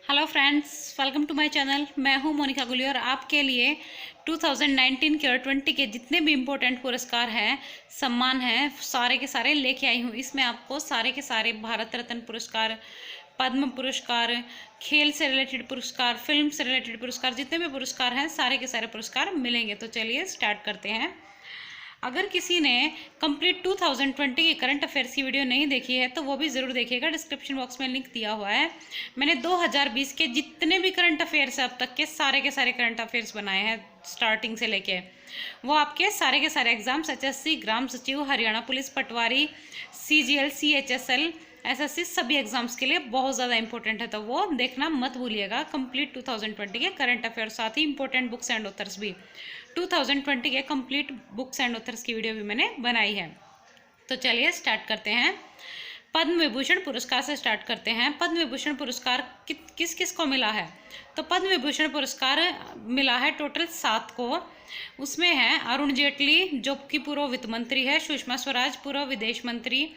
Hello friends, welcome to my channel. मैं हूं मोनिका गुली और आपके लिए 2019 के और 20 के जितने भी इम्पोर्टेंट पुरस्कार हैं, सम्मान हैं, सारे के सारे लेके आई हूं। इसमें आपको सारे के सारे भारत रत्न पुरस्कार, पद्म पुरस्कार, खेल से रिलेटेड पुरस्कार, फिल्म से रिलेटेड पुरस्कार, जितने भी पुरस्कार हैं सारे के सारे पुरस्कार मिलेंगे। तो चलिए स्टार्ट करते हैं। अगर किसी ने कंप्लीट 2020 की करंट अफेयर्स की वीडियो नहीं देखी है तो वो भी ज़रूर देखिएगा। डिस्क्रिप्शन बॉक्स में लिंक दिया हुआ है। मैंने 2020 के जितने भी करंट अफेयर्स अब तक के सारे करंट अफेयर्स बनाए हैं स्टार्टिंग से लेके, वो आपके सारे एग्जाम्स एचएससी, ग्राम सचिव, हरियाणा पुलिस, पटवारी, सीजीएल, सीएचएसएल, एसएससी सभी एग्जाम्स के लिए बहुत ज़्यादा इंपॉर्टेंट है। तो वो देखना मत भूलिएगा। कंप्लीट 2020 के करंट अफेयर्स, साथ ही इंपॉर्टेंट बुक्स एंड ऑथर्स भी 2020 के कंप्लीट बुक्स एंड ऑथर्स की वीडियो भी मैंने बनाई है। तो चलिए स्टार्ट करते हैं। पद्म विभूषण पुरस्कार से स्टार्ट करते हैं। पद्म विभूषण पुरस्कार किस किस को मिला है? तो पद्म विभूषण पुरस्कार मिला है टोटल 7 को। उसमें है अरुण जेटली, जो कि पूर्व वित्त मंत्री है, सुषमा स्वराज पूर्व विदेश मंत्री,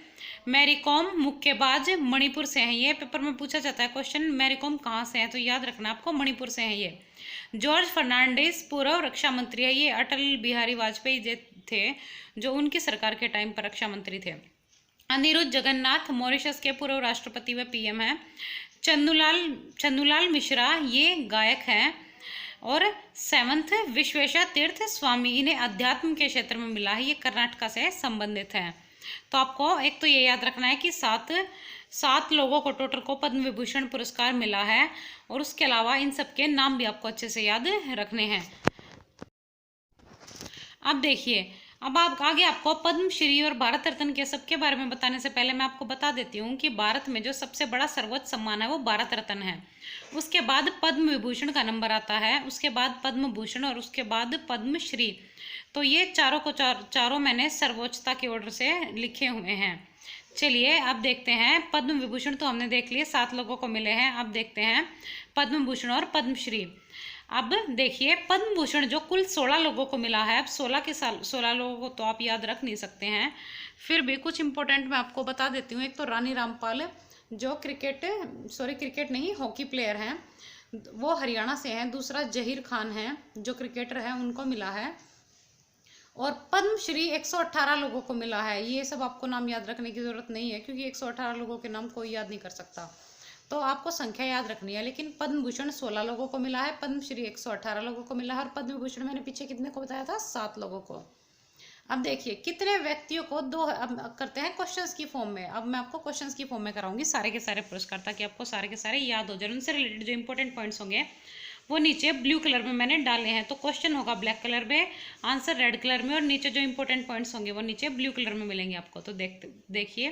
मैरी कॉम मुक्केबाज मणिपुर से हैं। ये पेपर में पूछा जाता है क्वेश्चन, मैरी कॉम कहाँ से है, तो याद रखना आपको मणिपुर से है ये। जॉर्ज फर्नांडिस पूर्व रक्षा मंत्री है, ये अटल बिहारी वाजपेयी थे जो उनकी सरकार के टाइम पर रक्षा मंत्री थे। अनिरुद्ध जगन्नाथ मॉरिशस के पूर्व राष्ट्रपति व पीएम हैं। चन्नूलाल मिश्रा ये गायक हैं। और 7th विश्वेशा तीर्थ स्वामी, इन्हें अध्यात्म के क्षेत्र में मिला है, ये कर्नाटका से संबंधित हैं। तो आपको एक तो ये याद रखना है कि सात लोगों को टोटल को पद्म विभूषण पुरस्कार मिला है, और उसके अलावा इन सबके नाम भी आपको अच्छे से याद रखने हैं। अब देखिए, अब आप आगे आपको पद्मश्री और भारत रत्न के सबके बारे में बताने से पहले मैं आपको बता देती हूँ कि भारत में जो सबसे बड़ा सर्वोच्च सम्मान है वो भारत रत्न है। उसके बाद पद्म विभूषण का नंबर आता है, उसके बाद पद्म भूषण और उसके बाद पद्मश्री। तो ये चारों मैंने सर्वोच्चता के ऑर्डर से लिखे हुए हैं। चलिए अब देखते हैं। पद्म विभूषण तो हमने देख लिए, 7 लोगों को मिले हैं। अब देखते हैं पद्म भूषण और पद्मश्री। अब देखिए, पद्म भूषण जो कुल 16 लोगों को मिला है। अब 16 लोगों को तो आप याद रख नहीं सकते हैं, फिर भी कुछ इंपॉर्टेंट मैं आपको बता देती हूँ। एक तो रानी रामपाल, जो क्रिकेट नहीं, हॉकी प्लेयर हैं, वो हरियाणा से हैं। दूसरा जहीर खान हैं, जो क्रिकेटर हैं, उनको मिला है। और पद्मश्री 118 लोगों को मिला है। ये सब आपको नाम याद रखने की जरूरत नहीं है, क्योंकि 118 लोगों के नाम कोई याद नहीं कर सकता, तो आपको संख्या याद रखनी है। लेकिन पद्म भूषण 16 लोगों को मिला है, पद्मश्री 118 लोगों को मिला है, और पद्म भूषण मैंने पीछे कितने को बताया था? 7 लोगों को। अब देखिए कितने व्यक्तियों को अब करते हैं क्वेश्चंस की फॉर्म में। अब मैं आपको क्वेश्चंस की फॉर्म में कराऊंगी सारे के सारे पुरस्कार, ताकि आपको सारे के सारे याद हो जाए। उनसे रिलेटेड जो इंपॉर्टेंट पॉइंट्स होंगे वो नीचे ब्लू कलर में मैंने डाले हैं। तो क्वेश्चन होगा ब्लैक कलर में, आंसर रेड कलर में, और नीचे जो इंपॉर्टेंट पॉइंट्स होंगे वो नीचे ब्लू कलर में मिलेंगे आपको। तो देखिए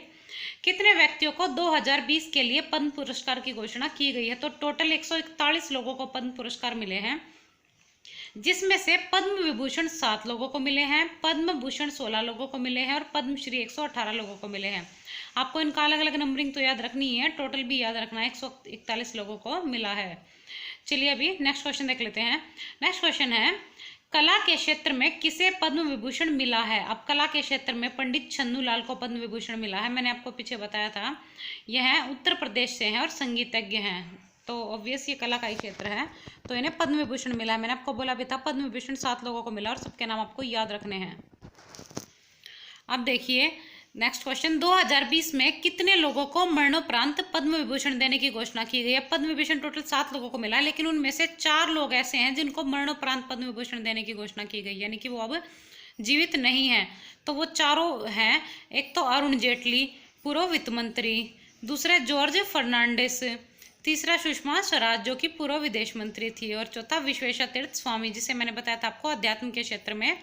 कितने व्यक्तियों को 2020 के लिए पद्म पुरस्कार की घोषणा की गई है। तो टोटल 141 लोगों को पद्म पुरस्कार मिले हैं, जिसमें से पद्म विभूषण 7 लोगों को मिले हैं, पद्म भूषण 16 लोगों को मिले हैं, और पद्मश्री 118 लोगों को मिले हैं। आपको इनका अलग अलग नंबरिंग तो याद रखनी है, टोटल भी याद रखना है। 141 लोगों को मिला है। चलिए अभी नेक्स्ट क्वेश्चन देख लेते हैं। नेक्स्ट क्वेश्चन है, कला के क्षेत्र में किसे पद्म विभूषण मिला है? अब कला के क्षेत्र में पंडित छन्नूलाल को पद्म विभूषण मिला है। मैंने आपको पीछे बताया था, यह उत्तर प्रदेश से हैं और संगीतज्ञ हैं। तो ऑब्वियस ये कला का ही क्षेत्र है, तो इन्हें पद्म विभूषण मिला है। मैंने आपको बोला भी था पद्म विभूषण 7 लोगों को मिला, और सबके नाम आपको याद रखने हैं। अब देखिए नेक्स्ट क्वेश्चन, 2020 में कितने लोगों को मरणोपरांत पद्म विभूषण देने की घोषणा की गई है? पद्म विभूषण टोटल 7 लोगों को मिला है, लेकिन उनमें से 4 लोग ऐसे हैं जिनको मरणोपरांत पद्म विभूषण देने की घोषणा की गई, यानी कि वो अब जीवित नहीं है। तो वो चारों हैं। एक तो अरुण जेटली पूर्व वित्त मंत्री, दूसरा जॉर्ज फर्नांडिस, तीसरा सुषमा स्वराज जो कि पूर्व विदेश मंत्री थी, और चौथा विश्वेशा तीर्थ स्वामी, जिसे मैंने बताया था आपको अध्यात्म के क्षेत्र में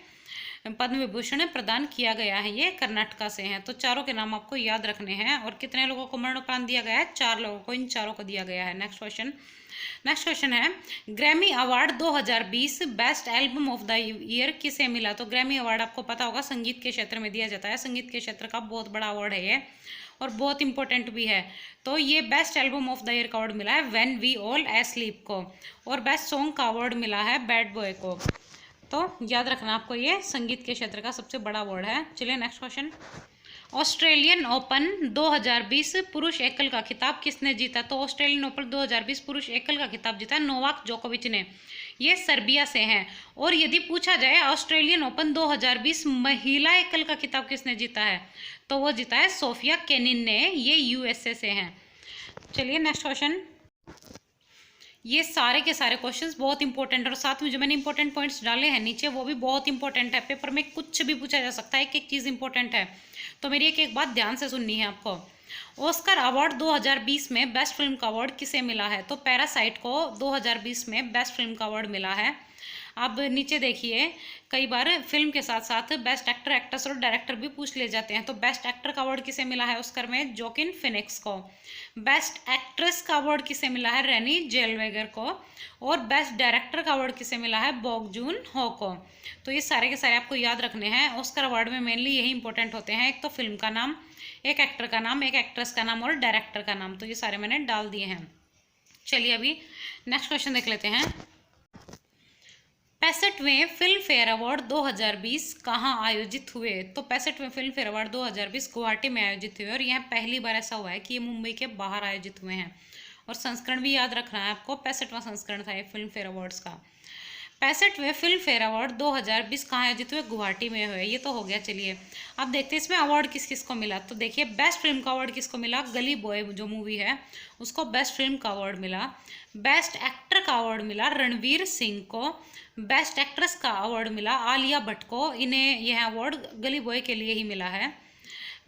पद्म विभूषण प्रदान किया गया है। ये कर्नाटका से हैं। तो चारों के नाम आपको याद रखने हैं। और कितने लोगों को मरणोपरांत दिया गया है? 4 लोगों को, इन चारों को दिया गया है। नेक्स्ट क्वेश्चन है, Grammy award 2020 best album of the year किसे मिला? तो ग्रैमी अवार्ड आपको पता होगा संगीत के क्षेत्र में दिया जाता है। संगीत के क्षेत्र का बहुत बड़ा अवार्ड है ये, और बहुत इंपॉर्टेंट भी है। तो ये best album of the year का अवार्ड मिला है व्हेन वी ऑल एस्लीप को, और बेस्ट सॉन्ग का अवार्ड मिला है बैड बॉय को। तो याद रखना आपको, ये संगीत के क्षेत्र का सबसे बड़ा अवार्ड है। चलिए नेक्स्ट क्वेश्चन, ऑस्ट्रेलियन ओपन 2020 पुरुष एकल का खिताब किसने जीता? तो ऑस्ट्रेलियन ओपन 2020 पुरुष एकल का खिताब जीता नोवाक जोकोविच ने। ये सर्बिया से हैं। और यदि पूछा जाए ऑस्ट्रेलियन ओपन 2020 महिला एकल का खिताब किसने जीता है, तो वो जीता है सोफिया केनिन ने। ये यूएसए से हैं। चलिए नेक्स्ट क्वेश्चन। ये सारे के सारे क्वेश्चंस बहुत इंपॉर्टेंट, और साथ में जो मैंने इंपॉर्टेंट पॉइंट्स डाले हैं नीचे वो भी बहुत इंपॉर्टेंट है। पेपर में कुछ भी पूछा जा सकता है, एक एक चीज़ इंपॉर्टेंट है, तो मेरी एक एक बात ध्यान से सुननी है आपको। ऑस्कर अवार्ड 2020 में बेस्ट फिल्म का अवार्ड किसे मिला है? तो पैरासाइट को 2020 में बेस्ट फिल्म का अवार्ड मिला है। अब नीचे देखिए, कई बार फिल्म के साथ साथ बेस्ट एक्टर, एक्ट्रेस और डायरेक्टर भी पूछ ले जाते हैं। तो बेस्ट एक्टर का अवार्ड किसे मिला है ऑस्कर में? जोकिन फिनिक्स को। बेस्ट एक्ट्रेस का अवार्ड किसे मिला है? रेनी जेलवेगर को। और बेस्ट डायरेक्टर का अवार्ड किसे मिला है? बॉग जून हो को। तो ये सारे के सारे आपको याद रखने हैं। ऑस्कर अवार्ड में मेनली यही इंपॉर्टेंट होते हैं, एक तो फिल्म का नाम, एक एक्टर का नाम, एक एक्ट्रेस का नाम और डायरेक्टर का नाम। तो ये सारे मैंने डाल दिए हैं। चलिए अभी नेक्स्ट क्वेश्चन देख लेते हैं। 65वें फिल्म फेयर अवार्ड 2020 कहाँ आयोजित हुए? तो 65वें फिल्म फेयर अवार्ड 2020 गुवाहाटी में आयोजित हुए, और यह पहली बार ऐसा हुआ है कि ये मुंबई के बाहर आयोजित हुए हैं। और संस्करण भी याद रखना है आपको, 65वां संस्करण था ये फिल्म फेयर अवार्ड्स का। 65वें फिल्म फेयर अवार्ड 2020 कहाँ आयोजित हुए? गुवाहाटी में हुए। ये तो हो गया। चलिए अब देखते हैं इसमें अवार्ड किस किस को मिला। तो देखिए, बेस्ट फिल्म का अवार्ड किसको मिला? गली बॉय जो मूवी है उसको बेस्ट फिल्म का अवार्ड मिला। बेस्ट एक्टर का अवार्ड मिला रणवीर सिंह को। बेस्ट एक्ट्रेस का अवार्ड मिला आलिया भट्ट को। इन्हें यह अवार्ड गली बॉय के लिए ही मिला है।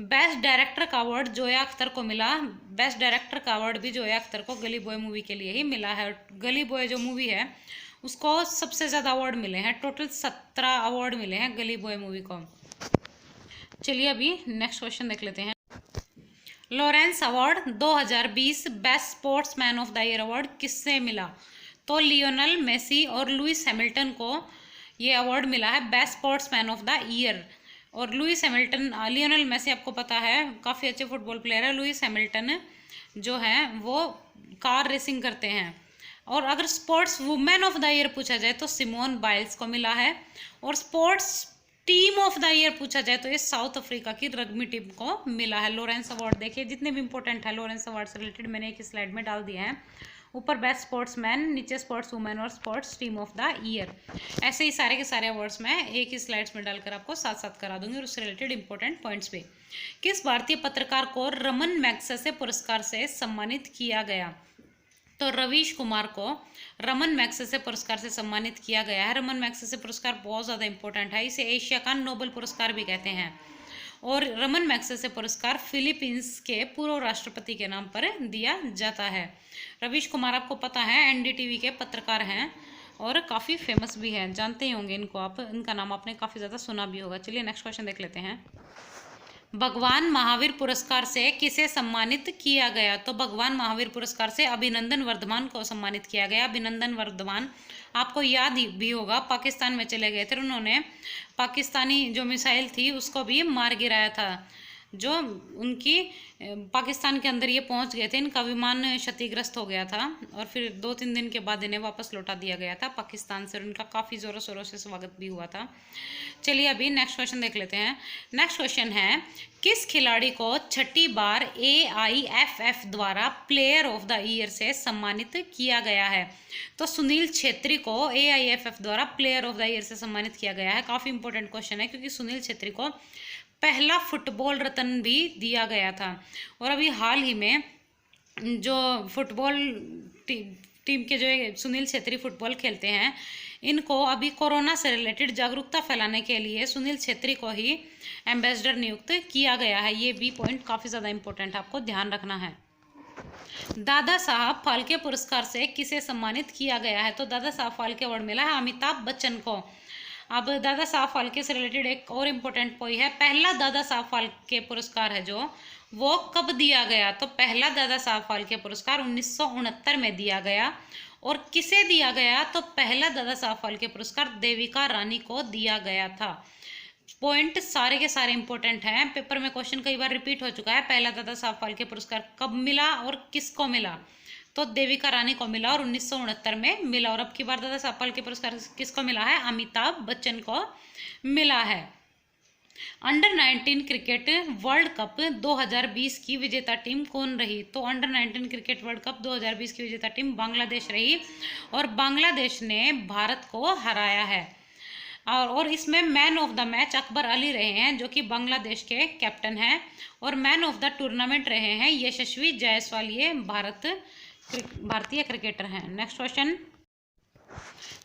बेस्ट डायरेक्टर का अवार्ड जोया अख्तर को मिला। बेस्ट डायरेक्टर का अवार्ड भी जोया अख्तर को गली बॉय मूवी के लिए ही मिला है। गली बॉय जो मूवी है उसको सबसे ज़्यादा अवार्ड मिले हैं, टोटल 17 अवार्ड मिले हैं गली बॉय मूवी को। चलिए अभी नेक्स्ट क्वेश्चन देख लेते हैं। Lawrence award 2020 best sportsman of the year award किससे मिला? तो लियोनल मेसी और लुइस हैमिल्टन को ये अवार्ड मिला है best sportsman of the year. और लुइस हैमिल्टन, लियोनल मेसी आपको पता है काफ़ी अच्छे फुटबॉल प्लेयर है। लुइस हैमिल्टन जो है वो कार रेसिंग करते हैं। और अगर sports women of the year पूछा जाए तो सिमोन बाइल्स को मिला है। और sports team of the year पूछा जाए तो ये साउथ अफ्रीका की रग्बी टीम को मिला है। लॉरेंस अवार्ड देखिए जितने भी इंपॉर्टेंट है लॉरेंस अवार्ड से रिलेटेड मैंने एक स्लाइड में डाल दिया है। ऊपर बेस्ट स्पोर्ट्समैन, नीचे स्पोर्ट्स वुमेन और sports team of the year. ऐसे ही सारे के सारे अवार्ड्स मैं एक ही स्लाइड्स में डालकर आपको साथ साथ करा दूंगी, और उससे रिलेटेड इंपॉर्टेंट पॉइंट्स भी। किस भारतीय पत्रकार को रमन मैग्सेसे पुरस्कार से सम्मानित किया गया? तो रवीश कुमार को रमन मैग्सेसे पुरस्कार से सम्मानित किया गया है। रमन मैग्सेसे पुरस्कार बहुत ज़्यादा इंपॉर्टेंट है, इसे एशिया का नोबेल पुरस्कार भी कहते हैं। और रमन मैग्सेसे पुरस्कार फिलीपींस के पूर्व राष्ट्रपति के नाम पर दिया जाता है। रवीश कुमार आपको पता है एनडीटीवी के पत्रकार हैं और काफ़ी फेमस भी हैं, जानते ही होंगे इनको आप, इनका नाम आपने काफ़ी ज़्यादा सुना भी होगा। चलिए नेक्स्ट क्वेश्चन देख लेते हैं। भगवान महावीर पुरस्कार से किसे सम्मानित किया गया? तो भगवान महावीर पुरस्कार से अभिनंदन वर्धमान को सम्मानित किया गया। अभिनंदन वर्धमान आपको याद ही भी होगा, पाकिस्तान में चले गए थे, उन्होंने पाकिस्तानी जो मिसाइल थी उसको भी मार गिराया था। जो उनकी पाकिस्तान के अंदर ये पहुंच गए थे, इनका विमान क्षतिग्रस्त हो गया था और फिर 2-3 दिन के बाद इन्हें वापस लौटा दिया गया था पाकिस्तान से, और उनका काफ़ी ज़ोरों शोरों से स्वागत भी हुआ था। चलिए अभी नेक्स्ट क्वेश्चन देख लेते हैं। नेक्स्ट क्वेश्चन है, किस खिलाड़ी को छठी बार AIFF द्वारा प्लेयर ऑफ द ईयर से सम्मानित किया गया है? तो सुनील छेत्री को AIFF द्वारा प्लेयर ऑफ द ईयर से सम्मानित किया गया है। काफ़ी इंपॉर्टेंट क्वेश्चन है क्योंकि सुनील छेत्री को पहला फुटबॉल रत्न भी दिया गया था। और अभी हाल ही में जो फुटबॉल टीम के जो सुनील छेत्री फुटबॉल खेलते हैं, इनको अभी कोरोना से रिलेटेड जागरूकता फैलाने के लिए सुनील छेत्री को ही एम्बेसडर नियुक्त किया गया है। ये भी पॉइंट काफ़ी ज़्यादा इंपॉर्टेंट आपको ध्यान रखना है। दादा साहब फाल्के पुरस्कार से किसे सम्मानित किया गया है? तो दादा साहब फाल्के अवार्ड मिला है अमिताभ बच्चन को। अब दादा साहब फाल्के से रिलेटेड एक और इम्पोर्टेंट पॉइंट है, पहला दादा साहब फाल्के पुरस्कार है जो वो कब दिया गया? तो पहला दादा साहब फाल्के पुरस्कार 1969 में दिया गया। और किसे दिया गया? तो पहला दादा साहब फाल्के पुरस्कार देविका रानी को दिया गया था। पॉइंट सारे के सारे इंपॉर्टेंट हैं, पेपर में क्वेश्चन कई बार रिपीट हो चुका है। पहला दादा साहब फाल्के पुरस्कार कब मिला और किसको मिला? तो देविका रानी को मिला और 1969 में मिला। और अब की बार दादा साहब फाल्के पुरस्कार किसको मिला है? अमिताभ बच्चन को मिला है। अंडर 19 क्रिकेट वर्ल्ड कप 2020 की विजेता टीम कौन रही? तो अंडर 19 क्रिकेट वर्ल्ड कप 2020 की विजेता टीम बांग्लादेश रही और बांग्लादेश ने भारत को हराया है। और इसमें man of the match Akbar Ali रहे हैं, जो कि बांग्लादेश के कैप्टन हैं, और मैन ऑफ द टूर्नामेंट रहे हैं यशस्वी जायसवाल, ये भारतीय क्रिकेटर हैं। नेक्स्ट क्वेश्चन,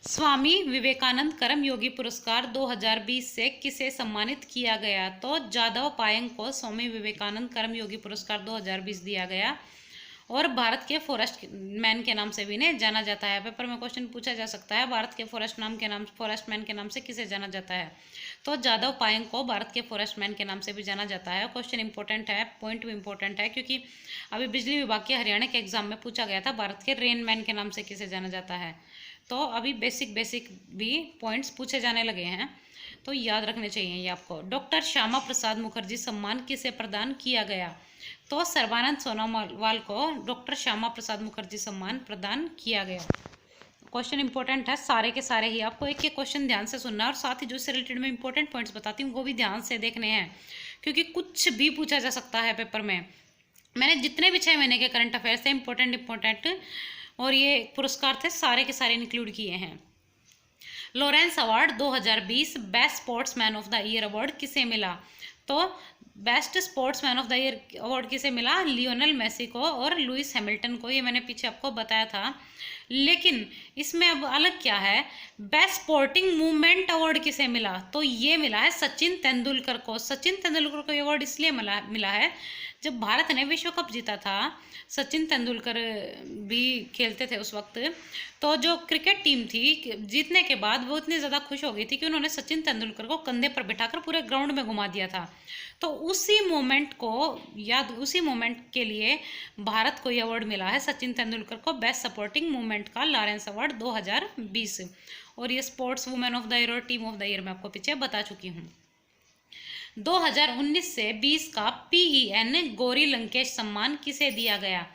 स्वामी विवेकानंद कर्मयोगी पुरस्कार 2020 से किसे सम्मानित किया गया? तो जादव पायंग को स्वामी विवेकानंद कर्मयोगी पुरस्कार 2020 दिया गया और भारत के फॉरेस्ट मैन के नाम से भी इन्हें जाना जाता है। पेपर में क्वेश्चन पूछा जा सकता है, भारत के फॉरेस्ट मैन के नाम से किसे जाना जाता है? तो जादव पायंग को भारत के फॉरेस्ट मैन के नाम से भी जाना जाता है। क्वेश्चन इंपॉर्टेंट है, पॉइंट भी इंपॉर्टेंट है, क्योंकि अभी बिजली विभाग के हरियाणा के एग्जाम में पूछा गया था भारत के रेन मैन के नाम से किसे जाना जाता है। तो अभी बेसिक भी पॉइंट्स पूछे जाने लगे हैं, तो याद रखने चाहिए ये आपको। डॉक्टर श्यामा प्रसाद मुखर्जी सम्मान किसे प्रदान किया गया? तो सर्बानंद सोनोवाल को डॉक्टर श्यामा प्रसाद मुखर्जी सम्मान प्रदान किया गया। क्वेश्चन इंपॉर्टेंट है, सारे के सारे ही आपको एक एक क्वेश्चन ध्यान से सुनना, और साथ ही जो इससे रिलेटेड में इंपॉर्टेंट पॉइंट्स बताती हूँ वो भी ध्यान से देखने हैं, क्योंकि कुछ भी पूछा जा सकता है पेपर में। मैंने जितने भी 6 महीने के करंट अफेयर्स थे इंपॉर्टेंट और ये पुरस्कार थे, सारे के सारे इंक्लूड किए हैं। Lawrence award 2020 best sportsman of the year award किसे मिला? तो best sportsman of the year award किसे मिला? लियोनेल मेसी को और लुइस हैमिल्टन को, ये मैंने पीछे आपको बताया था। लेकिन इसमें अब अलग क्या है, बेस्ट स्पोर्टिंग मूवमेंट अवार्ड किसे मिला? तो ये मिला है सचिन तेंदुलकर को। सचिन तेंदुलकर को ये अवार्ड इसलिए मिला है, जब भारत ने विश्व कप जीता था, सचिन तेंदुलकर भी खेलते थे उस वक्त, तो जो क्रिकेट टीम थी जीतने के बाद वो इतनी ज़्यादा खुश हो गई थी कि उन्होंने सचिन तेंदुलकर को कंधे पर बिठाकर पूरे ग्राउंड में घुमा दिया था। तो उसी मोमेंट के लिए भारत को ये अवार्ड मिला है, सचिन तेंदुलकर को बेस्ट सपोर्टिंग मूवमेंट का लॉरेंस अवार्ड 2020। और ये sports women of the year और टीम ऑफ द ईयर मैं आपको पीछे बता चुकी हूँ। 2019 से 20 का PEN गौरी लंकेश सम्मान किसे दिया गया?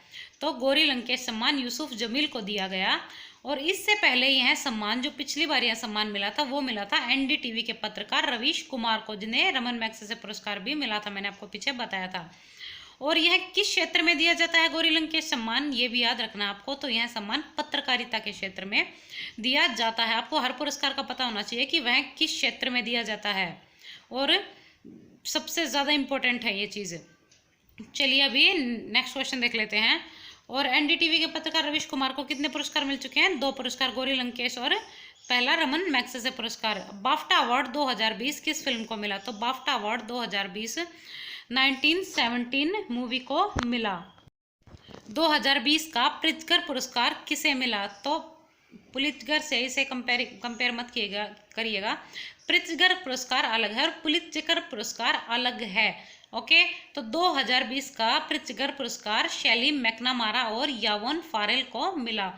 तो गौरी लंकेश सम्मान यूसुफ जमील को दिया गया। और इससे पहले यह सम्मान, जो पिछली बार यह सम्मान मिला था, वो मिला था NDTV के पत्रकार रवीश कुमार को, जिन्हें रमन मैग्सेसे पुरस्कार भी मिला था, मैंने आपको पीछे बताया था। और यह किस क्षेत्र में दिया जाता है गौरी लंकेश सम्मान, ये भी याद रखना आपको। तो यह सम्मान पत्रकारिता के क्षेत्र में दिया जाता है। आपको हर पुरस्कार का पता होना चाहिए कि वह किस क्षेत्र में दिया जाता है, और सबसे ज़्यादा इम्पोर्टेंट है ये चीज़। चलिए अभी नेक्स्ट क्वेश्चन देख लेते हैं। और NDTV के पत्रकार रवीश कुमार को कितने पुरस्कार मिल चुके हैं? 2 पुरस्कार, गौरी लंकेश और पहला रमन मैग्सेसे पुरस्कार। बाफ्टा अवार्ड 2020 किस फिल्म को मिला? तो बाफ्टा अवार्ड 2020 1917 मूवी को मिला। 2020 का प्रित्जकर पुरस्कार किसे मिला? तो पुलित्जर से इसे कंपेयर मत करिएगा। प्रित्जकर पुरस्कार अलग है और पुलित्जर पुरस्कार अलग है। ओके, तो 2020 का प्रित्जकर पुरस्कार शैली मैकनामारा और यावोन फारेल को मिला।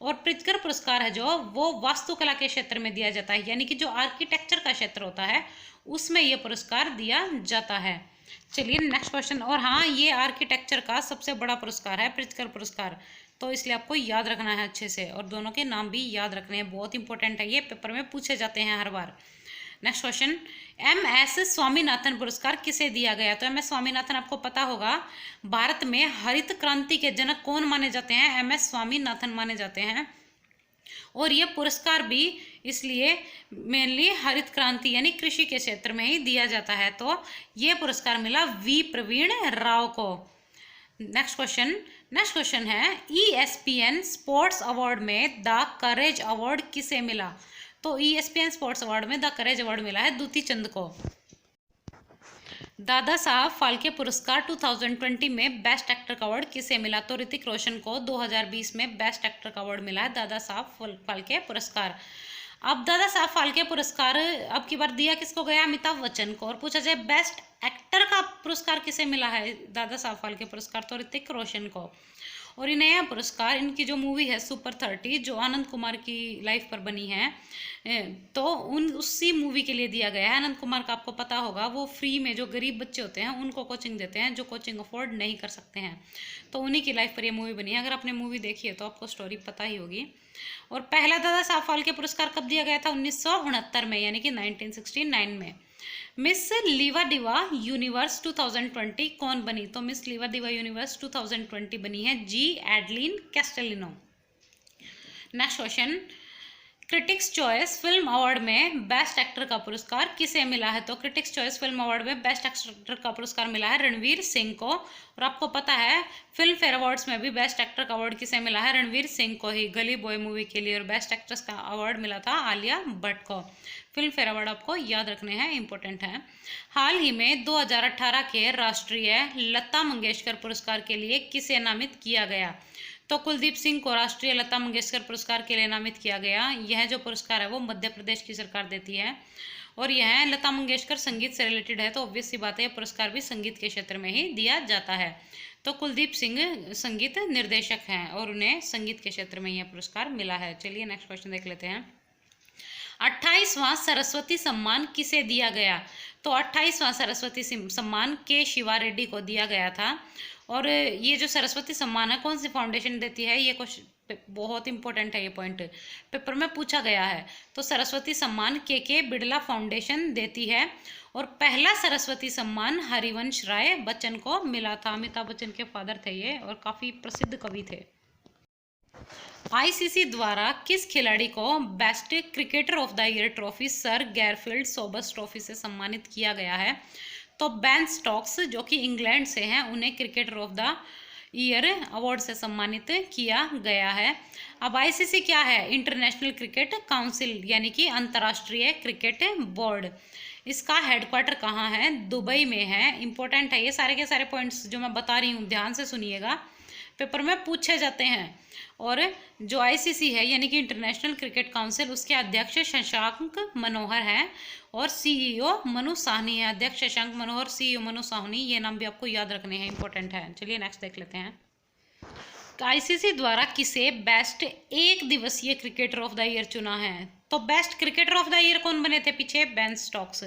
और प्रित्जकर पुरस्कार है जो वो वास्तुकला के क्षेत्र में दिया जाता है, यानी कि जो आर्किटेक्चर का क्षेत्र होता है उसमें ये पुरस्कार दिया जाता है। चलिए नेक्स्ट क्वेश्चन। और हाँ, ये आर्किटेक्चर का सबसे बड़ा पुरस्कार है प्रित्जकर पुरस्कार, तो इसलिए आपको याद रखना है अच्छे से, और दोनों के नाम भी याद रखने हैं, बहुत इंपॉर्टेंट है, ये पेपर में पूछे जाते हैं हर बार। नेक्स्ट क्वेश्चन, MS स्वामीनाथन पुरस्कार किसे दिया गया? तो MS स्वामीनाथन आपको पता होगा, भारत में हरित क्रांति के जनक कौन माने जाते हैं? MS स्वामीनाथन माने जाते हैं। और ये पुरस्कार भी इसलिए मेनली हरित क्रांति यानी कृषि के क्षेत्र में ही दिया जाता है। तो ये पुरस्कार मिला V प्रवीण राव को। नेक्स्ट क्वेश्चन है, ESPN स्पोर्ट्स अवार्ड में द करेज अवार्ड किसे मिला? तो ESPN स्पोर्ट्स अवार्ड में द करेज अवार्ड मिला है दूती चंद को। दादा साहब फाल्के पुरस्कार 2020 में बेस्ट एक्टर का अवार्ड किसे मिला? तो ऋतिक रोशन को 2020 में बेस्ट एक्टर का अवार्ड मिला है दादा साहब फाल्के पुरस्कार। अब दादा साहब फाल्के पुरस्कार अब की बार दिया किसको गया? अमिताभ बच्चन को। और पूछा जाए बेस्ट एक्टर का पुरस्कार किसे मिला है दादा साहब फाल्के पुरस्कार? तो ऋतिक रोशन को। और ये नया पुरस्कार, इनकी जो मूवी है सुपर 30 जो आनंद कुमार की लाइफ पर बनी है, तो उसी मूवी के लिए दिया गया है। आनंद कुमार का आपको पता होगा, वो फ्री में जो गरीब बच्चे होते हैं उनको कोचिंग देते हैं, जो कोचिंग अफोर्ड नहीं कर सकते हैं, तो उन्हीं की लाइफ पर ये मूवी बनी है। अगर आपने मूवी देखी है तो आपको स्टोरी पता ही होगी। और पहला दादा साहब फाल्के पुरस्कार कब दिया गया था? 1969 में, यानी कि 1969 में। मिस लीवा डिवा यूनिवर्स 2020 कौन बनी? तो मिस लीवा डिवा यूनिवर्स 2020 बनी है जी Adline Castelino. Next question, critics choice film award में बेस्ट एक्टर का पुरस्कार किसे मिला है? तो क्रिटिक्स चॉइस फिल्म अवार्ड में बेस्ट एक्टर का पुरस्कार मिला है रणवीर सिंह को। और आपको पता है फिल्म फेयर अवार्ड्स में भी बेस्ट एक्टर का अवार्ड किसे मिला है? रणवीर सिंह को ही, गली बॉय मूवी के लिए। और बेस्ट एक्ट्रेस का अवार्ड मिला था आलिया भट्ट को। फिल्म फेयर अवार्ड आपको याद रखने हैं, इंपॉर्टेंट है। हाल ही में 2018 के राष्ट्रीय लता मंगेशकर पुरस्कार के लिए किसे नामित किया गया? तो कुलदीप सिंह को राष्ट्रीय लता मंगेशकर पुरस्कार के लिए नामित किया गया। यह जो पुरस्कार है वो मध्य प्रदेश की सरकार देती है और यह लता मंगेशकर संगीत से रिलेटेड है, तो ऑब्वियस सी बात है, यह पुरस्कार भी संगीत के क्षेत्र में ही दिया जाता है। तो कुलदीप सिंह संगीत निर्देशक हैं और उन्हें संगीत के क्षेत्र में यह पुरस्कार मिला है। चलिए नेक्स्ट क्वेश्चन देख लेते हैं। 28वां सरस्वती सम्मान किसे दिया गया? तो 28वां सरस्वती सम्मान के शिवा रेड्डी को दिया गया था। और ये जो सरस्वती सम्मान है कौन सी फाउंडेशन देती है? ये क्वेश्चन बहुत इंपॉर्टेंट है, ये पॉइंट पेपर में पूछा गया है। तो सरस्वती सम्मान के बिड़ला फाउंडेशन देती है और पहला सरस्वती सम्मान हरिवंश राय बच्चन को मिला था। अमिताभ बच्चन के फादर थे ये और काफी प्रसिद्ध कवि थे। आईसीसी द्वारा किस खिलाड़ी को best cricketer of the year trophy sir Garfield Sobers trophy से सम्मानित किया गया है? तो बेन स्टोक्स जो कि इंग्लैंड से हैं, उन्हें cricketer of the year award से सम्मानित किया गया है। अब आईसीसी क्या है? इंटरनेशनल क्रिकेट काउंसिल, यानी कि अंतर्राष्ट्रीय क्रिकेट बोर्ड। इसका हेडक्वार्टर कहाँ है? दुबई में है। इंपॉर्टेंट है ये सारे के सारे पॉइंट्स जो मैं बता रही हूँ, ध्यान से सुनिएगा, पेपर में पूछे जाते हैं। और जो आईसीसी है यानी कि इंटरनेशनल क्रिकेट काउंसिल, उसके अध्यक्ष शशांक मनोहर हैं और सीईओ मनु साहनी है। अध्यक्ष शशांक मनोहर, सीईओ मनु साहनी, ये नाम भी आपको याद रखने हैं, इंपॉर्टेंट है। चलिए नेक्स्ट देख लेते हैं। आईसीसी द्वारा किसे बेस्ट एक दिवसीय क्रिकेटर ऑफ द ईयर चुना है? तो best cricketer of the year कौन बने थे पीछे? Ben Stokes.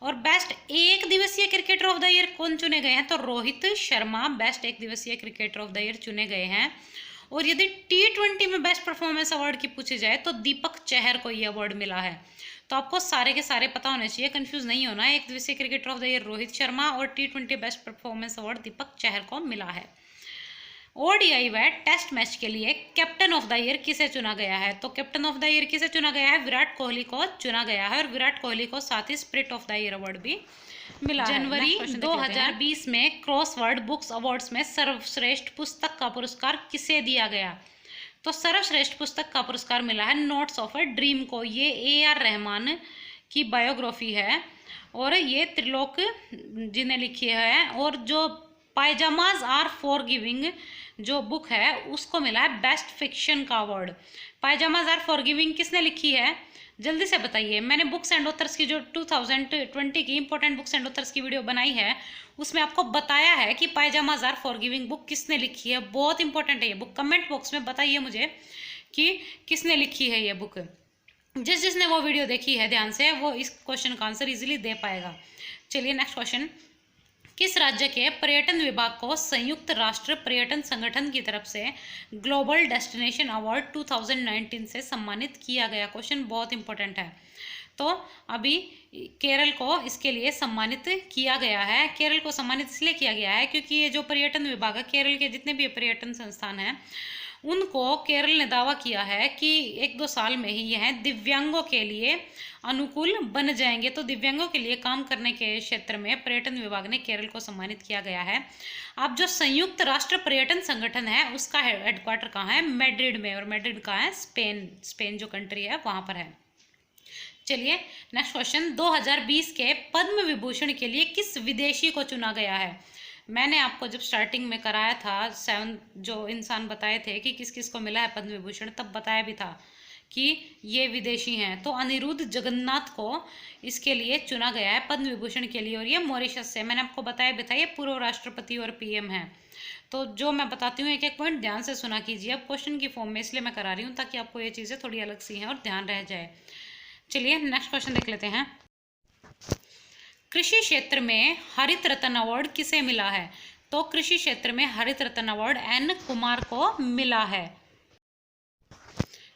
और बेस्ट एक दिवसीय क्रिकेटर ऑफ द ईयर कौन चुने गए हैं? तो रोहित शर्मा बेस्ट एक दिवसीय क्रिकेटर ऑफ द ईयर चुने गए हैं। और यदि T20 में बेस्ट परफॉर्मेंस अवार्ड की पूछी जाए तो दीपक चहर को यह अवार्ड मिला है। तो आपको सारे के सारे पता होने चाहिए, कंफ्यूज नहीं होना है। एक दिवसीय cricketer of the year Rohit Sharma और T20 best performance award Deepak Chahar को मिला है। ओडीआई व टेस्ट मैच के लिए कैप्टन ऑफ द ईयर किसे चुना गया है? तो कैप्टन ऑफ द ईयर किसे चुना गया है? विराट कोहली को चुना गया है। और विराट कोहली को साथ ही spirit of the year award भी मिला है। जनवरी 2020 में क्रॉसवर्ड बुक्स अवार्ड्स में सर्वश्रेष्ठ पुस्तक का पुरस्कार किसे दिया गया? तो सर्वश्रेष्ठ पुस्तक का पुरस्कार मिला है नोट्स ऑफ अ ड्रीम को। ये AR रहमान की बायोग्राफी है और ये त्रिलोक जी ने लिखी है। और जो पायजामाज आर फॉरगिविंग जो बुक है उसको मिला है बेस्ट फिक्शन का अवार्ड। पायजामाज आर फॉरगिविंग किसने लिखी है? जल्दी से बताइए। मैंने बुक्स एंड ऑथर्स की जो 2020 की इंपॉर्टेंट बुक्स एंड ऑथर्स की वीडियो बनाई है उसमें आपको बताया है कि पायजामाज आर फॉरगिविंग बुक किसने लिखी है। बहुत इंपॉर्टेंट है ये बुक। कमेंट बॉक्स में बताइए मुझे कि किसने लिखी है ये बुक। जिसने वो वीडियो देखी है ध्यान से, वो इस क्वेश्चन का आंसर इजीली दे पाएगा। चलिए नेक्स्ट क्वेश्चन। किस राज्य के पर्यटन विभाग को संयुक्त राष्ट्र पर्यटन संगठन की तरफ से ग्लोबल डेस्टिनेशन अवार्ड 2019 से सम्मानित किया गया? क्वेश्चन बहुत इंपॉर्टेंट है। तो अभी केरल को इसके लिए सम्मानित किया गया है। केरल को सम्मानित इसलिए किया गया है क्योंकि ये जो पर्यटन विभाग है, केरल के जितने भी पर्यटन संस्थान हैं उनको केरल ने दावा किया है कि 1-2 साल में ही यह दिव्यांगों के लिए अनुकूल बन जाएंगे। तो दिव्यांगों के लिए काम करने के क्षेत्र में पर्यटन विभाग ने केरल को सम्मानित किया गया है। अब जो संयुक्त राष्ट्र पर्यटन संगठन है उसका हेडक्वार्टर कहाँ है? मैड्रिड में। और मैड्रिड कहाँ है? स्पेन जो कंट्री है वहाँ पर है। चलिए नेक्स्ट क्वेश्चन। 2020 के पद्म विभूषण के लिए किस विदेशी को चुना गया है? मैंने आपको जब स्टार्टिंग में कराया था 7 जो इंसान बताए थे कि किस किस को मिला है पद्म विभूषण, तब बताया भी था कि ये विदेशी हैं। तो अनिरुद्ध जगन्नाथ को इसके लिए चुना गया है पद्म विभूषण के लिए और ये मॉरिशस से। मैंने आपको बताया भी था ये पूर्व राष्ट्रपति और PM हैं। तो जो मैं बताती हूँ एक एक पॉइंट ध्यान से सुना कीजिए। अब क्वेश्चन की फॉर्म में इसलिए मैं करा रही हूँ ताकि आपको ये चीज़ें थोड़ी अलग सी हैं और ध्यान रह जाए। चलिए नेक्स्ट क्वेश्चन देख लेते हैं। कृषि क्षेत्र में हरित रत्न अवार्ड किसे मिला है? तो कृषि क्षेत्र में हरित रत्न अवार्ड N कुमार को मिला है।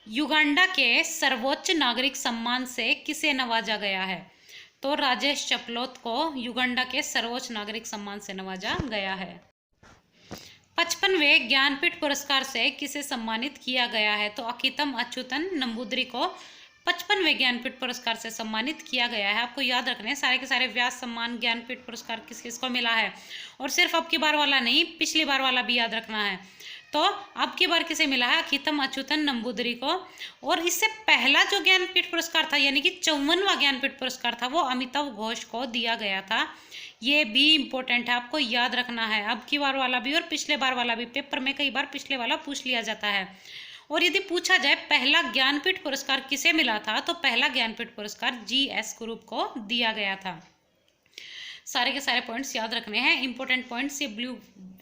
युगांडा के सर्वोच्च नागरिक सम्मान से किसे नवाजा गया है? तो राजेश चपलोत को युगांडा के सर्वोच्च नागरिक सम्मान से नवाजा गया है। 55वें ज्ञानपीठ पुरस्कार से किसे सम्मानित किया गया है? तो अकितम अच्युतन नंबूदरी को 55वें ज्ञानपीठ पुरस्कार से सम्मानित किया गया है। आपको याद रखने सारे के सारे व्यास सम्मान ज्ञानपीठ पुरस्कार किस किस को मिला है, और सिर्फ अब की बार वाला नहीं, पिछली बार वाला भी याद रखना है। तो अब की बार किसे मिला है? अकितम अच्युतन नंबूदरी को। और इससे पहला जो ज्ञानपीठ पुरस्कार था, यानी कि 54वां ज्ञानपीठ पुरस्कार था, वो अमिताभ घोष को दिया गया था। ये भी इम्पोर्टेंट है, आपको याद रखना है। अब की बार वाला भी और पिछले बार वाला भी, पेपर में कई बार पिछले वाला पूछ लिया जाता है। और यदि पूछा जाए पहला ज्ञानपीठ पुरस्कार किसे मिला था, तो पहला ज्ञानपीठ पुरस्कार GS ग्रुप को दिया गया था। सारे के सारे पॉइंट्स याद रखने हैं, इंपॉर्टेंट पॉइंट्स, ये ब्लू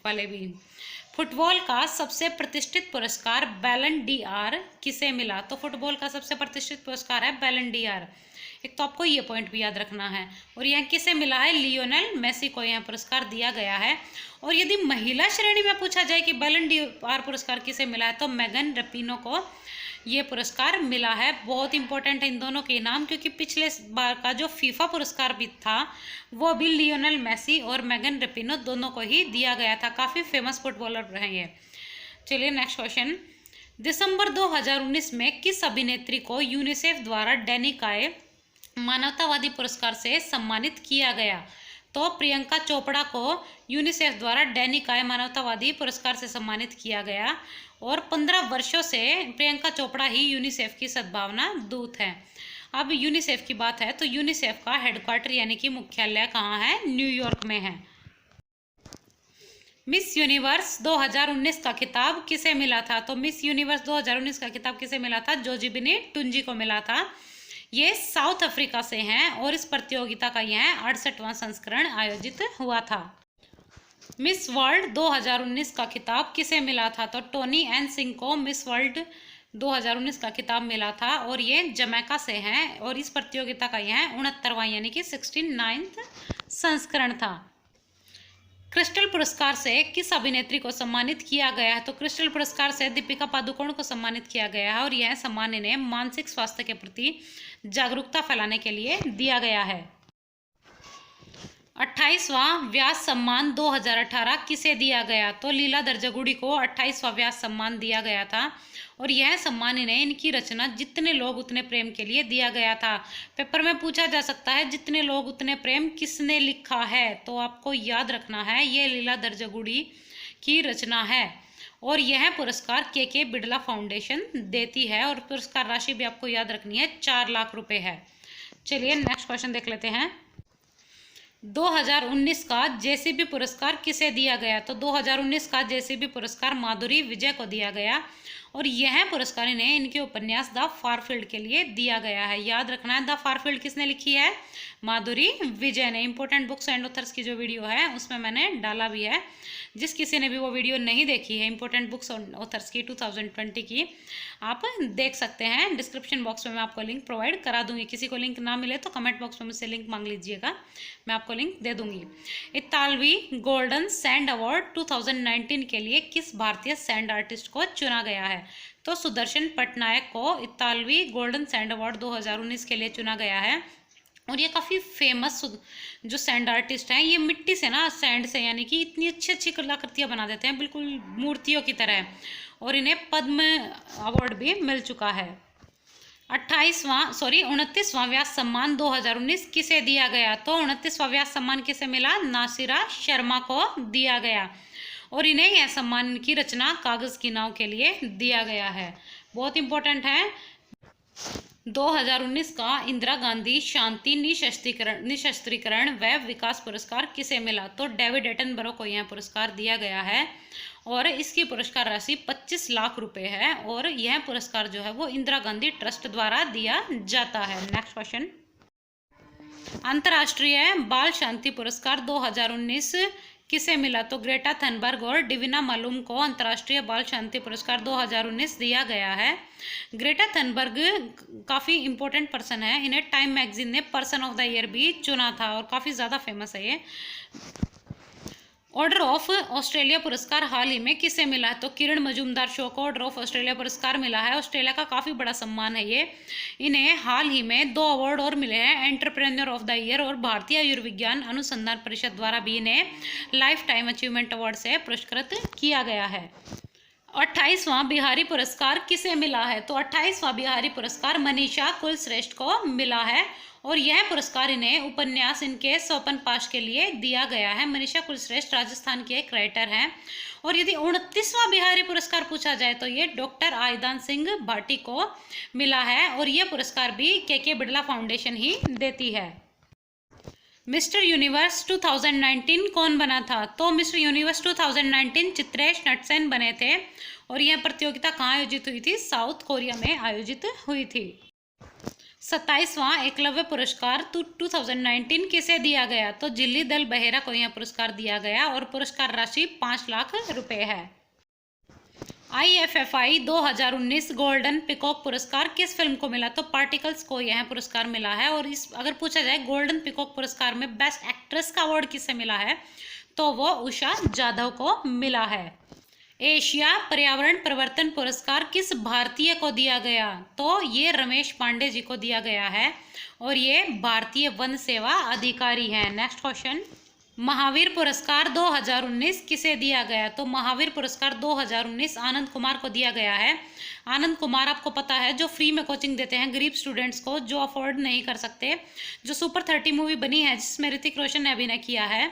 वाले भी। फुटबॉल का सबसे प्रतिष्ठित पुरस्कार बैलन डी आर किसे मिला? तो फुटबॉल का सबसे प्रतिष्ठित पुरस्कार है बैलन डी आर। एक तो आपको ये पॉइंट भी याद रखना है। और यह किसे मिला है? लियोनेल मेसी को यह पुरस्कार दिया गया है। और यदि महिला श्रेणी में पूछा जाए कि बैलन डी आर पुरस्कार किसे मिला है, तो मेगन रपिनो को ये पुरस्कार मिला है। बहुत इंपॉर्टेंट है इन दोनों के नाम, क्योंकि पिछले बार का जो फीफा पुरस्कार भी था वो भी लियोनेल मेसी और मेगन रपिनो दोनों को ही दिया गया था। काफ़ी फेमस फुटबॉलर रहे ये। चलिए नेक्स्ट क्वेश्चन। दिसंबर 2019 में किस अभिनेत्री को यूनिसेफ द्वारा डेनिकाय मानवतावादी पुरस्कार से सम्मानित किया गया? तो प्रियंका चोपड़ा को यूनिसेफ द्वारा डेनिकाय मानवतावादी पुरस्कार से सम्मानित किया गया। और 15 वर्षों से प्रियंका चोपड़ा ही यूनिसेफ की सद्भावना दूत है। अब यूनिसेफ की बात है तो यूनिसेफ का हेडक्वार्टर यानी कि मुख्यालय कहाँ है? न्यूयॉर्क में है। मिस यूनिवर्स 2019 का खिताब किसे मिला था? तो मिस यूनिवर्स 2019 का खिताब किसे मिला था? जोजिबिनी टुंजी को मिला था। ये साउथ अफ्रीका से हैं और इस प्रतियोगिता का यह 68वां संस्करण आयोजित हुआ था। मिस वर्ल्ड 2019 का खिताब किसे मिला था? तो टोनी एन सिंह को मिस वर्ल्ड 2019 का खिताब मिला था और ये जमैका से हैं और इस प्रतियोगिता का यह 69वां यानी कि 69th संस्करण था। क्रिस्टल पुरस्कार से किस अभिनेत्री को सम्मानित किया गया है? तो क्रिस्टल पुरस्कार से दीपिका पादुकोण को सम्मानित किया गया है और यह सम्मान इन्हें मानसिक स्वास्थ्य के प्रति जागरूकता फैलाने के लिए दिया गया है। 28वां व्यास सम्मान 2018 किसे दिया गया? तो लीला दर्जगुड़ी को 28वां व्यास सम्मान दिया गया था और यह सम्मान इन्हें इनकी रचना जितने लोग उतने प्रेम के लिए दिया गया था। पेपर में पूछा जा सकता है जितने लोग उतने प्रेम किसने लिखा है? तो आपको याद रखना है ये लीला दर्जगुड़ी की रचना है और यह पुरस्कार के बिड़ला फाउंडेशन देती है और पुरस्कार राशि भी आपको याद रखनी है, 4 लाख रुपए है। चलिए नेक्स्ट क्वेश्चन देख लेते हैं। 2019 का जेसीबी पुरस्कार किसे दिया गया? तो 2019 का जेसीबी पुरस्कार माधुरी विजय को दिया गया और यह पुरस्कार इन्हें इनके उपन्यास द फारफील्ड के लिए दिया गया है। याद रखना है द फारफील्ड किसने लिखी है? माधुरी विजय ने। इंपॉर्टेंट बुक्स एंड ऑथर्स की जो वीडियो है उसमें मैंने डाला भी है, जिस किसी ने भी वो वीडियो नहीं देखी है इंपॉर्टेंट बुक्स एंड ऑथर्स की 2020 की, आप देख सकते हैं। डिस्क्रिप्शन बॉक्स में मैं आपको लिंक प्रोवाइड करा दूंगी। किसी को लिंक ना मिले तो कमेंट बॉक्स में मुझसे लिंक मांग लीजिएगा, मैं आपको लिंक दे दूंगी। इतालवी गोल्डन सैंड अवार्ड 2019 के लिए किस भारतीय सैंड आर्टिस्ट को चुना गया है? तो सुदर्शन पटनायक को इतालवी गोल्डन सैंड अवार्ड 2019 के लिए चुना गया है और ये काफ़ी फेमस जो सैंड आर्टिस्ट हैं, ये मिट्टी से ना, सैंड से, यानी कि इतनी अच्छी अच्छी कलाकृतियाँ बना देते हैं बिल्कुल मूर्तियों की तरह, और इन्हें पद्म अवार्ड भी मिल चुका है। 29वां व्यास सम्मान 2019 किसे दिया गया? तो 29वां व्यास सम्मान किसे मिला? नासिरा शर्मा को दिया गया और इन्हें यह सम्मान की रचना कागज की नाव के लिए दिया गया है। बहुत इंपॉर्टेंट है। 2019 का इंदिरा गांधी शांति निशस्त्रीकरण व विकास पुरस्कार किसे मिला? तो डेविड एटनबरो को यह पुरस्कार दिया गया है और इसकी पुरस्कार राशि 25 लाख रुपए है और यह पुरस्कार जो है वो इंदिरा गांधी ट्रस्ट द्वारा दिया जाता है। Next question. अंतर्राष्ट्रीय बाल शांति पुरस्कार 2019 किसे मिला? तो ग्रेटा थनबर्ग और डिविना मालूम को अंतर्राष्ट्रीय बाल शांति पुरस्कार 2019 दिया गया है। ग्रेटा थनबर्ग काफ़ी इंपॉर्टेंट पर्सन है, इन्हें टाइम मैगजीन ने पर्सन ऑफ द ईयर भी चुना था और काफ़ी ज़्यादा फेमस है ये। ऑर्डर ऑफ ऑस्ट्रेलिया पुरस्कार हाल ही में किसे मिला है? तो किरण मजूमदार शो को ऑर्डर ऑफ ऑस्ट्रेलिया पुरस्कार मिला है। ऑस्ट्रेलिया का काफ़ी बड़ा सम्मान है ये। इन्हें हाल ही में 2 अवार्ड और मिले हैं, एंटरप्रेन्योर ऑफ द ईयर और भारतीय आयुर्विज्ञान अनुसंधान परिषद द्वारा भी इन्हें लाइफ टाइम अचीवमेंट अवार्ड से पुरस्कृत किया गया है। 28वां बिहारी पुरस्कार किसे मिला है? तो 28वां बिहारी पुरस्कार मनीषा कुलश्रेष्ठ को मिला है और यह पुरस्कार इन्हें उपन्यास इनके स्वपन पाश के लिए दिया गया है। मनीषा कुलश्रेष्ठ राजस्थान की एक राइटर हैं। और यदि 29वां बिहारी पुरस्कार पूछा जाए तो ये डॉक्टर आयदान सिंह भाटी को मिला है और यह पुरस्कार भी के बिड़ला फाउंडेशन ही देती है। मिस्टर यूनिवर्स 2019 कौन बना था? तो मिस्टर यूनिवर्स 2019 चित्रेश नटसेन बने थे और यह प्रतियोगिता कहाँ आयोजित हुई थी? साउथ कोरिया में आयोजित हुई थी। 27वां एकलव्य पुरस्कार 2019 किसे दिया गया? तो जिल्ली दल बहेरा को यह पुरस्कार दिया गया और पुरस्कार राशि 5 लाख रुपए है। IFFI 2019 गोल्डन पिकॉक पुरस्कार किस फिल्म को मिला? तो पार्टिकल्स को यह पुरस्कार मिला है। और इस अगर पूछा जाए गोल्डन पिकॉक पुरस्कार में बेस्ट एक्ट्रेस का अवार्ड किसे मिला है? तो वो उषा जाधव को मिला है। एशिया पर्यावरण परिवर्तन पुरस्कार किस भारतीय को दिया गया? तो ये रमेश पांडे जी को दिया गया है और ये भारतीय वन सेवा अधिकारी हैं। नेक्स्ट क्वेश्चन, महावीर पुरस्कार 2019 किसे दिया गया? तो महावीर पुरस्कार 2019 आनंद कुमार को दिया गया है। आनंद कुमार आपको पता है जो फ्री में कोचिंग देते हैं गरीब स्टूडेंट्स को जो अफोर्ड नहीं कर सकते। जो सुपर 30 मूवी बनी है जिसमें ऋतिक रोशन ने अभिनय किया है,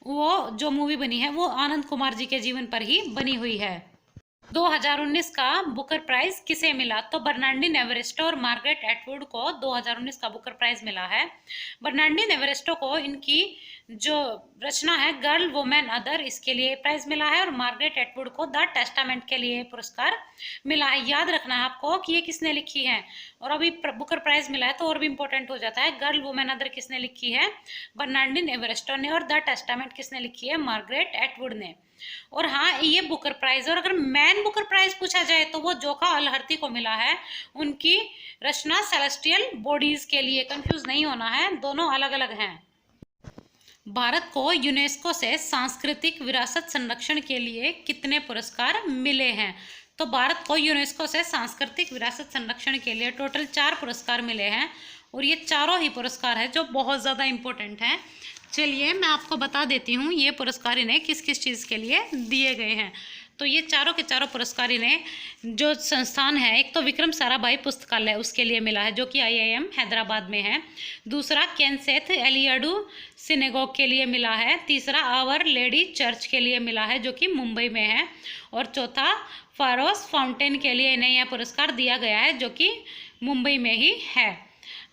वो जो मूवी बनी है वो आनंद कुमार जी के जीवन पर ही बनी हुई है। 2019 का बुकर प्राइज किसे मिला? तो बर्नार्डिन एवरेस्टो और मार्गरेट एटवुड को 2019 का बुकर प्राइज मिला है। बर्नार्डिन एवरेस्टो को इनकी जो रचना है गर्ल वुमेन अदर, इसके लिए प्राइज मिला है और मार्गरेट एटवुड को द टेस्टामेंट के लिए पुरस्कार मिला है। याद रखना है आपको कि ये किसने लिखी है और अभी बुकर प्राइज मिला है तो और भी इंपॉर्टेंट हो जाता है। गर्ल वुमेन अदर किसने लिखी है? बर्नार्डिन एवरेस्टो ने और द टेस्टामेंट किसने लिखी है? मार्गरेट एटवुड ने। और हाँ, ये बुकर प्राइज। और अगर मैन बुकर प्राइज पूछा जाए तो वो जोखा अलहर्ती को मिला है। उनकी रचना सेलेस्टियल बॉडीज के लिए, कंफ्यूज नहीं होना है, दोनों अलग अलग हैं। भारत को यूनेस्को से सांस्कृतिक विरासत संरक्षण के लिए कितने पुरस्कार मिले हैं? तो भारत को यूनेस्को से सांस्कृतिक विरासत संरक्षण के लिए टोटल 4 पुरस्कार मिले हैं और ये चारों ही पुरस्कार है जो बहुत ज़्यादा इम्पोर्टेंट हैं। चलिए मैं आपको बता देती हूँ ये पुरस्कार इन्हें किस किस चीज़ के लिए दिए गए हैं। तो ये चारों के चारों पुरस्कार इन्हें जो संस्थान है, एक तो विक्रम साराभाई पुस्तकालय उसके लिए मिला है जो कि IIM हैदराबाद में है। दूसरा केनसेथ एलियाडू सिनेगोग के लिए मिला है। तीसरा आवर लेडी चर्च के लिए मिला है जो कि मुंबई में है। और चौथा फारोस फाउंटेन के लिए इन्हें यह पुरस्कार दिया गया है जो कि मुंबई में ही है।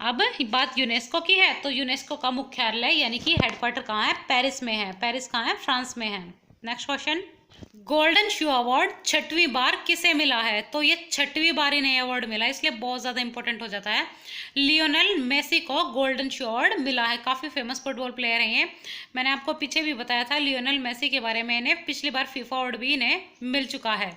अब बात यूनेस्को की है तो यूनेस्को का मुख्यालय यानी कि हेडक्वार्टर कहाँ है? पेरिस में है। पेरिस कहाँ है? फ्रांस में है। Next question, golden shoe award 6वीं बार किसे मिला है? तो ये 6वीं बार इन्हें अवार्ड मिला है, इसलिए बहुत ज़्यादा इंपॉर्टेंट हो जाता है। लियोनेल मेसी को गोल्डन शू अवार्ड मिला है। काफ़ी फेमस फुटबॉल प्लेयर हैं ये। मैंने आपको पीछे भी बताया था लियोनेल मेसी के बारे में। इन्हें पिछली बार फीफा अवार्ड भी इन्हें मिल चुका है।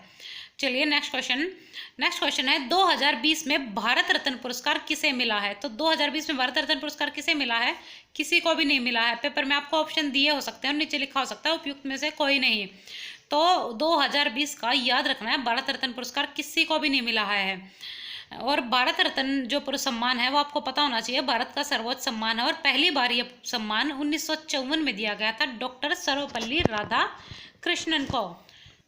चलिए नेक्स्ट क्वेश्चन है 2020 में भारत रत्न पुरस्कार किसे मिला है? तो 2020 में भारत रत्न पुरस्कार किसे मिला है? किसी को भी नहीं मिला है। पेपर में आपको ऑप्शन दिए हो सकते हैं और नीचे लिखा हो सकता है उपयुक्त में से कोई नहीं। तो 2020 का याद रखना है, भारत रत्न पुरस्कार किसी को भी नहीं मिला है। और भारत रत्न जो सम्मान है वो आपको पता होना चाहिए, भारत का सर्वोच्च सम्मान है और पहली बार ये सम्मान 1954 में दिया गया था डॉक्टर सर्वपल्ली राधाकृष्णन को।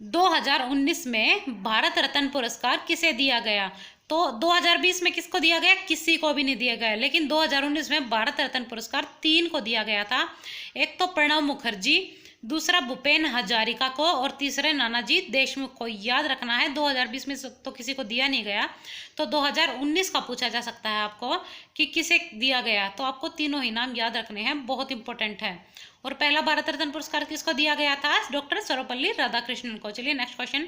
2019 में भारत रत्न पुरस्कार किसे दिया गया? तो 2020 में किसको दिया गया? किसी को भी नहीं दिया गया। लेकिन 2019 में भारत रत्न पुरस्कार 3 को दिया गया था। एक तो प्रणब मुखर्जी, दूसरा भूपेन हजारिका को और तीसरे नानाजी देशमुख को। याद रखना है 2020 में तो किसी को दिया नहीं गया, तो 2019 का पूछा जा सकता है आपको कि किसे दिया गया। तो आपको तीनों ही नाम याद रखने हैं, बहुत इंपॉर्टेंट है। और पहला भारत रत्न पुरस्कार किसको दिया गया था? डॉक्टर सर्वपल्ली राधाकृष्णन को। चलिए नेक्स्ट क्वेश्चन,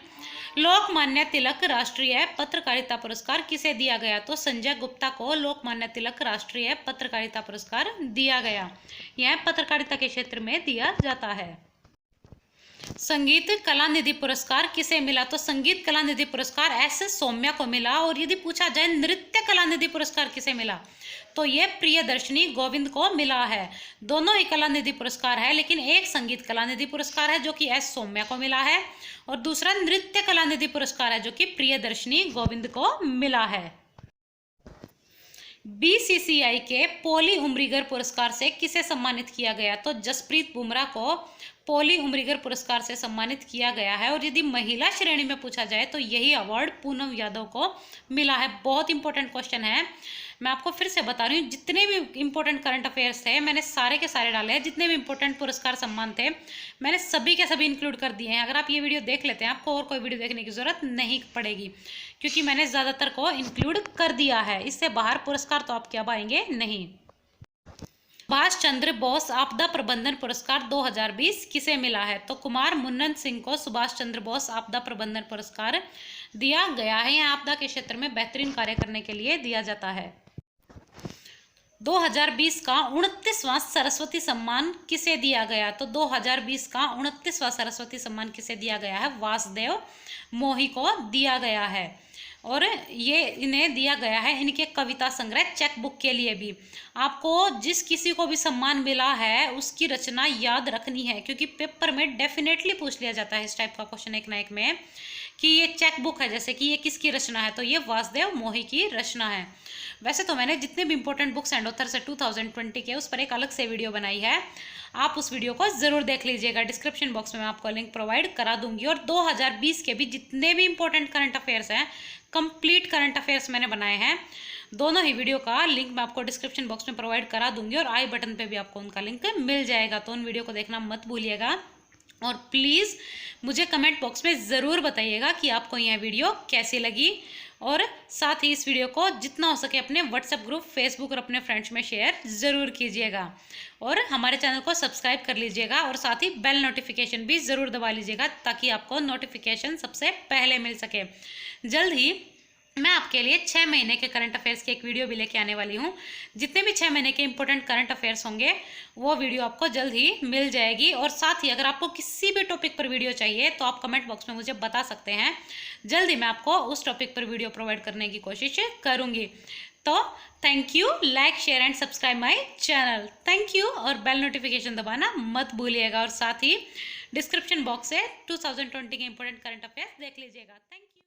लोकमान्य तिलक राष्ट्रीय पत्रकारिता पुरस्कार किसे दिया गया? तो संजय गुप्ता को लोकमान्य तिलक राष्ट्रीय पत्रकारिता पुरस्कार दिया गया। यह पत्रकारिता के क्षेत्र में दिया जाता है। संगीत कला निधि पुरस्कार किसे मिला? तो संगीत कला निधि पुरस्कार एस सौम्या को मिला। और यदि पूछा जाए नृत्य कला निधि पुरस्कार किसे मिला, तो ये प्रियदर्शनी गोविंद को मिला है। दोनों ही कला निधि पुरस्कार है, लेकिन एक संगीत कला निधि पुरस्कार है जो कि एस सौम्या को मिला है, और दूसरा नृत्य कला निधि पुरस्कार है जो कि प्रियदर्शनी गोविंद को मिला है। बीसीसीआई के पोली उमरीगर पुरस्कार से किसे सम्मानित किया गया? तो जसप्रीत बुमराह को पोली उमरीगर पुरस्कार से सम्मानित किया गया है। और यदि महिला श्रेणी में पूछा जाए तो यही अवार्ड पूनम यादव को मिला है। बहुत इंपॉर्टेंट क्वेश्चन है, मैं आपको फिर से बता रही हूँ। जितने भी इंपॉर्टेंट करंट अफेयर्स थे मैंने सारे के सारे डाले हैं। जितने भी इंपॉर्टेंट पुरस्कार सम्मान थे मैंने सभी के सभी इंक्लूड कर दिए हैं। अगर आप ये वीडियो देख लेते हैं आपको और कोई वीडियो देखने की जरूरत नहीं पड़ेगी, क्योंकि मैंने ज़्यादातर को इंक्लूड कर दिया है। इससे बाहर पुरस्कार तो आपके अब आएंगे नहीं। सुभाष चंद्र बोस आपदा प्रबंधन पुरस्कार 2020 किसे मिला है? तो कुमार मुन्नन सिंह को सुभाष चंद्र बोस आपदा प्रबंधन पुरस्कार दिया गया है। यह आपदा के क्षेत्र में बेहतरीन कार्य करने के लिए दिया जाता है। 2020 का 29वां सरस्वती सम्मान किसे दिया गया? तो 2020 का 29वां सरस्वती सम्मान किसे दिया गया है? वासुदेव मोही को दिया गया है। और ये इन्हें दिया गया है इनके कविता संग्रह चेक बुक के लिए भी। आपको जिस किसी को भी सम्मान मिला है उसकी रचना याद रखनी है, क्योंकि पेपर में डेफिनेटली पूछ लिया जाता है इस टाइप का क्वेश्चन एक ना एक में कि ये चेक बुक है, जैसे कि ये किसकी रचना है, तो ये वासुदेव मोही की रचना है। वैसे तो मैंने जितने भी इंपॉर्टेंट बुक्स एंड ऑथर से 2020 के उस पर एक अलग से वीडियो बनाई है, आप उस वीडियो को ज़रूर देख लीजिएगा। डिस्क्रिप्शन बॉक्स में मैं आपको लिंक प्रोवाइड करा दूंगी। और 2020 के भी जितने भी इंपॉर्टेंट करंट अफेयर्स हैं, कंप्लीट करंट अफेयर्स मैंने बनाए हैं, दोनों ही वीडियो का लिंक मैं आपको डिस्क्रिप्शन बॉक्स में प्रोवाइड करा दूंगी। और आई बटन पे भी आपको उनका लिंक मिल जाएगा, तो उन वीडियो को देखना मत भूलिएगा। और प्लीज़ मुझे कमेंट बॉक्स में ज़रूर बताइएगा कि आपको यह वीडियो कैसी लगी। और साथ ही इस वीडियो को जितना हो सके अपने व्हाट्सएप ग्रुप, फेसबुक और अपने फ्रेंड्स में शेयर ज़रूर कीजिएगा। और हमारे चैनल को सब्सक्राइब कर लीजिएगा, और साथ ही बेल नोटिफिकेशन भी ज़रूर दबा लीजिएगा, ताकि आपको नोटिफिकेशन सबसे पहले मिल सके। जल्द ही मैं आपके लिए 6 महीने के करंट अफेयर्स की एक वीडियो भी लेके आने वाली हूँ। जितने भी 6 महीने के इंपॉर्टेंट करंट अफेयर्स होंगे वो वीडियो आपको जल्द ही मिल जाएगी। और साथ ही अगर आपको किसी भी टॉपिक पर वीडियो चाहिए तो आप कमेंट बॉक्स में मुझे बता सकते हैं। जल्द ही मैं आपको उस टॉपिक पर वीडियो प्रोवाइड करने की कोशिश करूँगी। तो thank you, like share and subscribe my channel. Thank you, और बेल नोटिफिकेशन दबाना मत भूलिएगा। और साथ ही डिस्क्रिप्शन बॉक्स से 2020 के इंपॉर्टेंट करंट अफेयर्स देख लीजिएगा। Thank you.